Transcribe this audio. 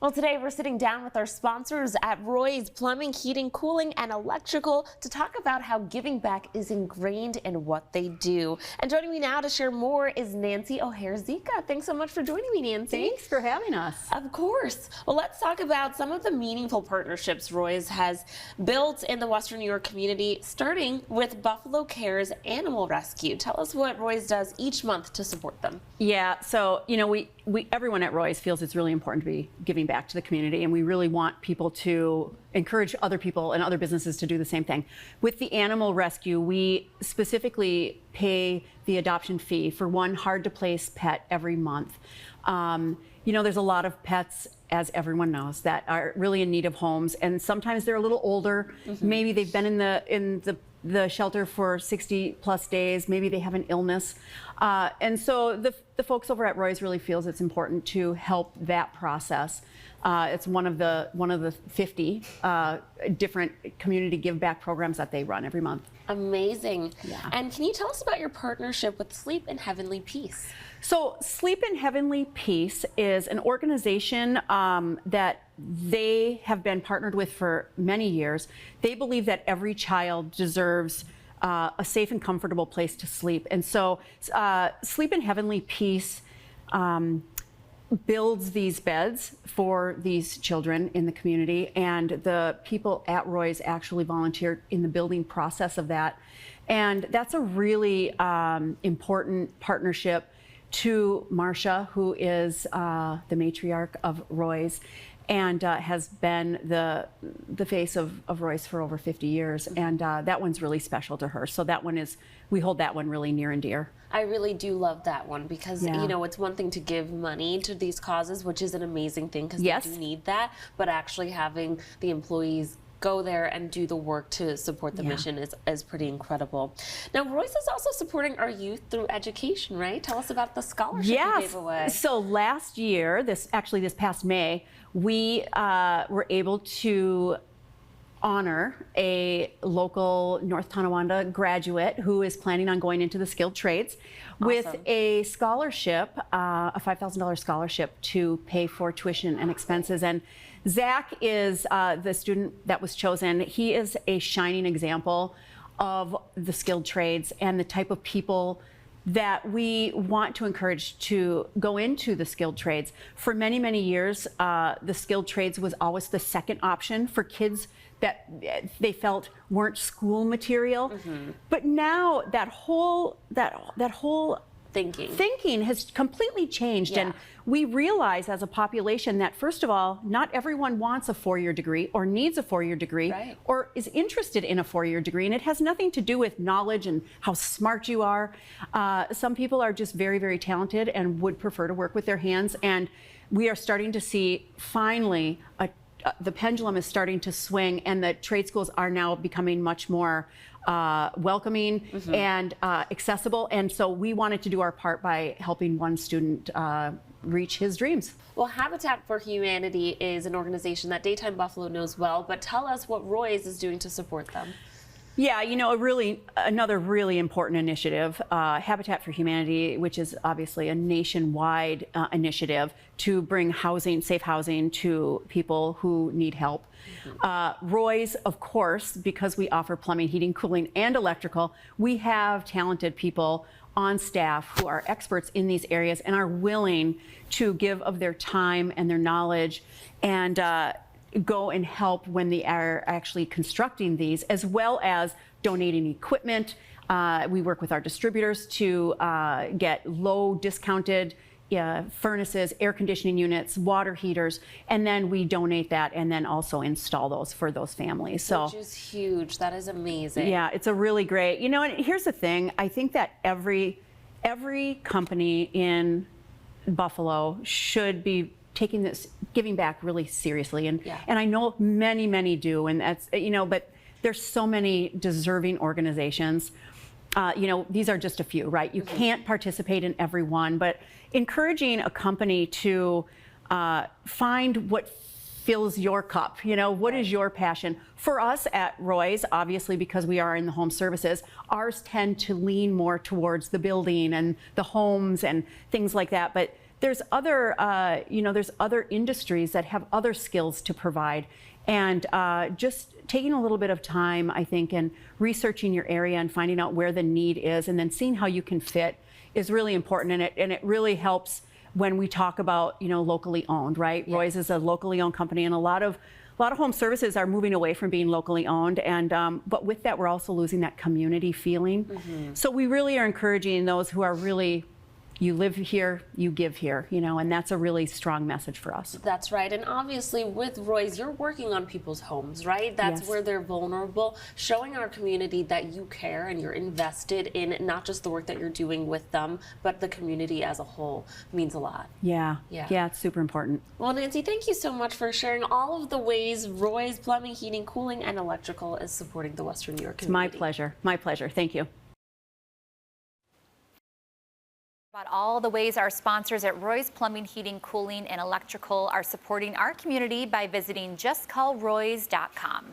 Well, today we're sitting down with our sponsors at Roy's Plumbing, Heating, Cooling, and Electrical to talk about how giving back is ingrained in what they do. And joining me now to share more is Nancy O'Hare-Zika. Thanks so much for joining me, Nancy. Thanks for having us. Of course. Well, let's talk about some of the meaningful partnerships Roy's has built in the Western New York community, starting with Buffalo Cares Animal Rescue. Tell us what Roy's does each month to support them. Yeah, so, everyone at Roy's feels it's really important to be giving back to the community, and we really want people to encourage other people and other businesses to do the same thing. With the animal rescue, we specifically pay the adoption fee for one hard-to-place pet every month. There's a lot of pets, as everyone knows, that are really in need of homes, and sometimes they're a little older. Maybe they've been in the shelter for 60 plus days. Maybe they have an illness. And so the folks over at Roy's really feels it's important to help that process. It's one of the 50 different community give back programs that they run every month. Amazing. Yeah. And can you tell us about your partnership with Sleep in Heavenly Peace? So Sleep in Heavenly Peace is an organization that they have been partnered with for many years. They believe that every child deserves a safe and comfortable place to sleep. And so Sleep in Heavenly Peace builds these beds for these children in the community, and the people at Roy's actually volunteer in the building process of that. And that's a really important partnership to Marcia, who is the matriarch of Roy's and has been the face of Roy's for over 50 years. And that one's really special to her. So we hold that one really near and dear. I really do love that one because, it's one thing to give money to these causes, which is an amazing thing because they do need that, but actually having the employees go there and do the work to support the mission is pretty incredible. Now, Roy's is also supporting our youth through education, right? Tell us about the scholarship you gave away. So last year, this past May, we were able to honor a local North Tonawanda graduate who is planning on going into the skilled trades with a scholarship, a $5,000 scholarship to pay for tuition and expenses. And Zach is the student that was chosen. He is a shining example of the skilled trades and the type of people that we want to encourage to go into the skilled trades. For many, many years, the skilled trades was always the second option for kids that they felt weren't school material. But now that whole thinking has completely changed, and we realize as a population that, first of all, not everyone wants a four-year degree or needs a four-year degree or is interested in a four-year degree, and it has nothing to do with knowledge and how smart you are. Some people are just very, very talented and would prefer to work with their hands, and we are starting to see finally the pendulum is starting to swing, and the trade schools are now becoming much more welcoming and accessible. And so we wanted to do our part by helping one student reach his dreams. Well, Habitat for Humanity is an organization that Daytime Buffalo knows well, but tell us what Roy's is doing to support them. Yeah, another really important initiative, Habitat for Humanity, which is obviously a nationwide initiative to bring safe housing to people who need help. Roy's, of course, because we offer plumbing, heating, cooling, and electrical, we have talented people on staff who are experts in these areas and are willing to give of their time and their knowledge and go and help when they are actually constructing these, as well as donating equipment. We work with our distributors to get low discounted furnaces, air conditioning units, water heaters, and then we donate that and then also install those for those families. So, which is huge. That is amazing. Yeah, it's a really great, and here's the thing. I think that every company in Buffalo should be taking this giving back really seriously, and I know many do, and that's but there's so many deserving organizations. These are just a few, right? You can't participate in every one, but encouraging a company to find what fills your cup, what is your passion? For us at Roy's, obviously, because we are in the home services, ours tend to lean more towards the building and the homes and things like that, but there's other, there's other industries that have other skills to provide. And just taking a little bit of time, I think, and researching your area and finding out where the need is, and then seeing how you can fit is really important. And it really helps when we talk about, locally owned, right? Yeah. Roy's is a locally owned company, and a lot of home services are moving away from being locally owned, and but with that, we're also losing that community feeling. Mm-hmm. So we really are encouraging those who are really, you live here, you give here, and that's a really strong message for us. That's right. And obviously with Roy's, you're working on people's homes, right? That's yes. where they're vulnerable, showing our community that you care and you're invested in not just the work that you're doing with them, but the community as a whole means a lot. Yeah, it's super important. Well, Nancy, thank you so much for sharing all of the ways Roy's Plumbing, Heating, Cooling, and Electrical is supporting the Western New York community. It's my pleasure. My pleasure. Thank you. About all the ways our sponsors at Roy's Plumbing, Heating, Cooling, and Electrical are supporting our community by visiting justcallroys.com.